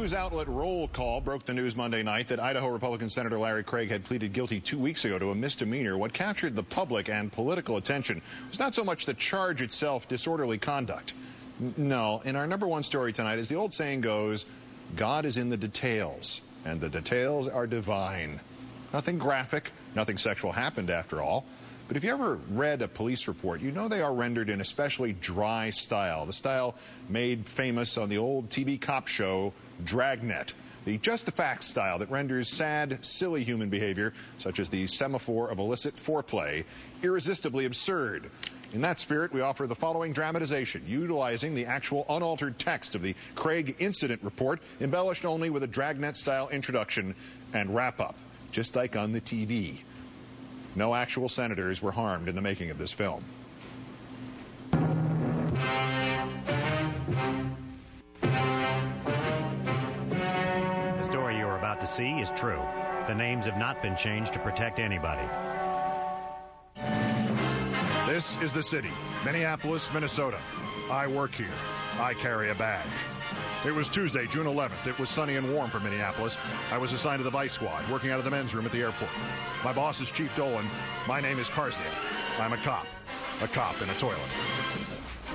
news outlet Roll Call broke the news Monday night that Idaho Republican Senator Larry Craig had pleaded guilty 2 weeks ago to a misdemeanor. What captured the public and political attention was not so much the charge itself, disorderly conduct. No, in our #1 story tonight, as the old saying goes, God is in the details, and the details are divine. Nothing graphic, nothing sexual happened after all. But if you ever read a police report, you know they are rendered in especially dry style, the style made famous on the old TV cop show Dragnet, the just the facts style that renders sad, silly human behavior, such as the semaphore of illicit foreplay, irresistibly absurd. In that spirit, we offer the following dramatization, utilizing the actual unaltered text of the Craig incident report, embellished only with a Dragnet-style introduction and wrap-up, just like on the TV. No actual senators were harmed in the making of this film. The story you are about to see is true. The names have not been changed to protect anybody. This is the city, Minneapolis, Minnesota. I work here. I carry a badge. It was Tuesday, June 11th. It was sunny and warm for Minneapolis. I was assigned to the Vice Squad, working out of the men's room at the airport. My boss is Chief Dolan. My name is Karsdale. I'm a cop in a toilet.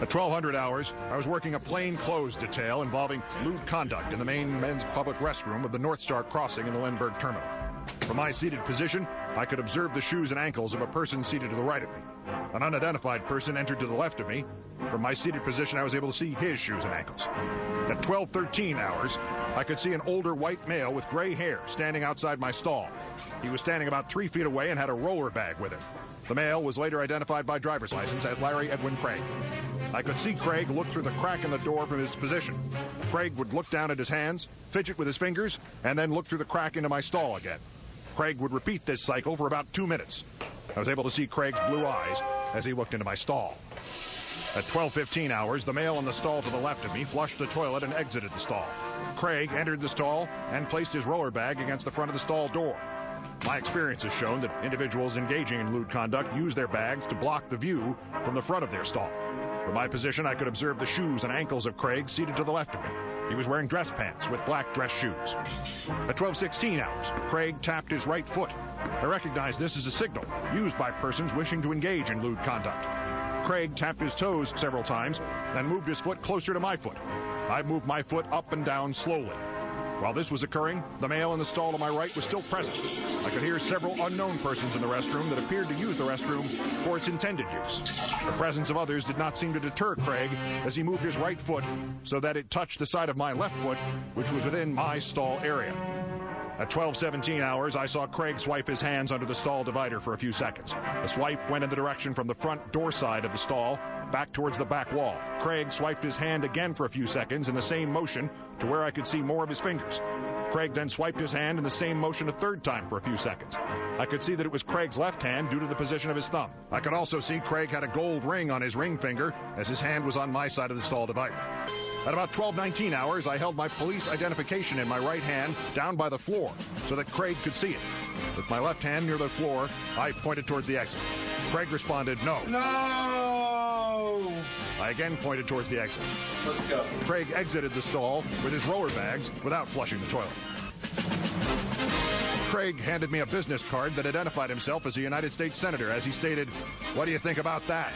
At 1200 hours, I was working a plainclothes detail involving lewd conduct in the main men's public restroom of the North Star Crossing in the Lindbergh Terminal. From my seated position, I could observe the shoes and ankles of a person seated to the right of me. An unidentified person entered to the left of me. From my seated position, I was able to see his shoes and ankles. At 12:13 hours, I could see an older white male with gray hair standing outside my stall. He was standing about 3 feet away and had a roller bag with him. The male was later identified by driver's license as Larry Edwin Craig. I could see Craig look through the crack in the door from his position. Craig would look down at his hands, fidget with his fingers, and then look through the crack into my stall again. Craig would repeat this cycle for about 2 minutes. I was able to see Craig's blue eyes as he looked into my stall. At 12:15 hours, the male in the stall to the left of me flushed the toilet and exited the stall. Craig entered the stall and placed his roller bag against the front of the stall door. My experience has shown that individuals engaging in lewd conduct use their bags to block the view from the front of their stall. From my position, I could observe the shoes and ankles of Craig seated to the left of me. He was wearing dress pants with black dress shoes. At 12:16 hours, Craig tapped his right foot. I recognize this as a signal used by persons wishing to engage in lewd conduct. Craig tapped his toes several times and moved his foot closer to my foot. I moved my foot up and down slowly. While this was occurring, the male in the stall to my right was still present. I could hear several unknown persons in the restroom that appeared to use the restroom for its intended use. The presence of others did not seem to deter Craig as he moved his right foot so that it touched the side of my left foot, which was within my stall area. At 12:17 hours, I saw Craig swipe his hands under the stall divider for a few seconds. The swipe went in the direction from the front door side of the stall back towards the back wall. Craig swiped his hand again for a few seconds in the same motion to where I could see more of his fingers. Craig then swiped his hand in the same motion a third time for a few seconds. I could see that it was Craig's left hand due to the position of his thumb. I could also see Craig had a gold ring on his ring finger as his hand was on my side of the stall divider. At about 12:19 hours, I held my police identification in my right hand down by the floor so that Craig could see it. With my left hand near the floor, I pointed towards the exit. Craig responded, "No." No! I again pointed towards the exit. Let's go. Craig exited the stall with his roller bags without flushing the toilet. Craig handed me a business card that identified himself as a United States Senator as he stated, "What do you think about that?"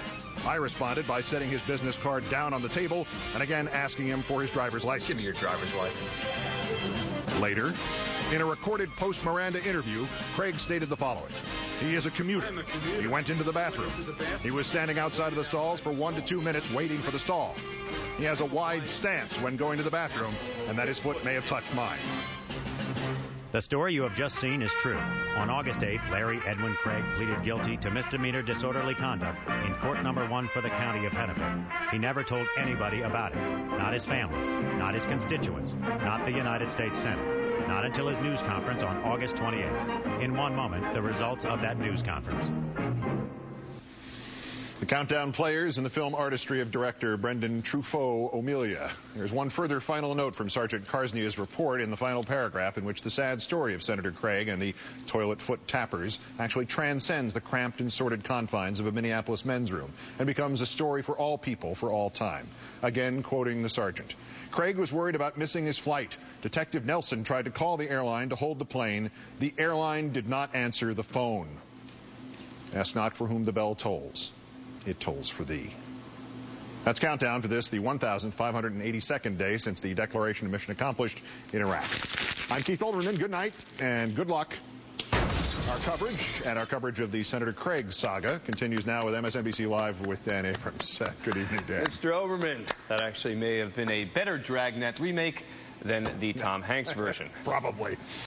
I responded by setting his business card down on the table and again asking him for his driver's license. Give me your driver's license. Later, in a recorded post-Miranda interview, Craig stated the following. He is a commuter. He went into the bathroom. He was standing outside of the stalls for 1 to 2 minutes waiting for the stall. He has a wide stance when going to the bathroom, and that his foot may have touched mine. The story you have just seen is true. On August 8th, Larry Edwin Craig pleaded guilty to misdemeanor disorderly conduct in court number 1 for the county of Hennepin. He never told anybody about it. Not his family, not his constituents, not the United States Senate. Not until his news conference on August 28th. In one moment, the results of that news conference. The countdown players in the film artistry of director Brendan Truffaut O'Melia. There's one further final note from Sergeant Karsnia's report in the final paragraph, in which the sad story of Senator Craig and the toilet foot tappers actually transcends the cramped and sordid confines of a Minneapolis men's room and becomes a story for all people for all time. Again, quoting the sergeant. Craig was worried about missing his flight. Detective Nelson tried to call the airline to hold the plane. The airline did not answer the phone. Ask not for whom the bell tolls. It tolls for thee. That's countdown for this, the 1,582nd day since the declaration of mission accomplished in Iraq. I'm Keith Olbermann. Good night and good luck. Our coverage of the Senator Craig saga continues now with MSNBC Live with Dan Abrams. Good evening, Dan. Mr. Olbermann, that actually may have been a better Dragnet remake than the Tom Hanks version. Probably.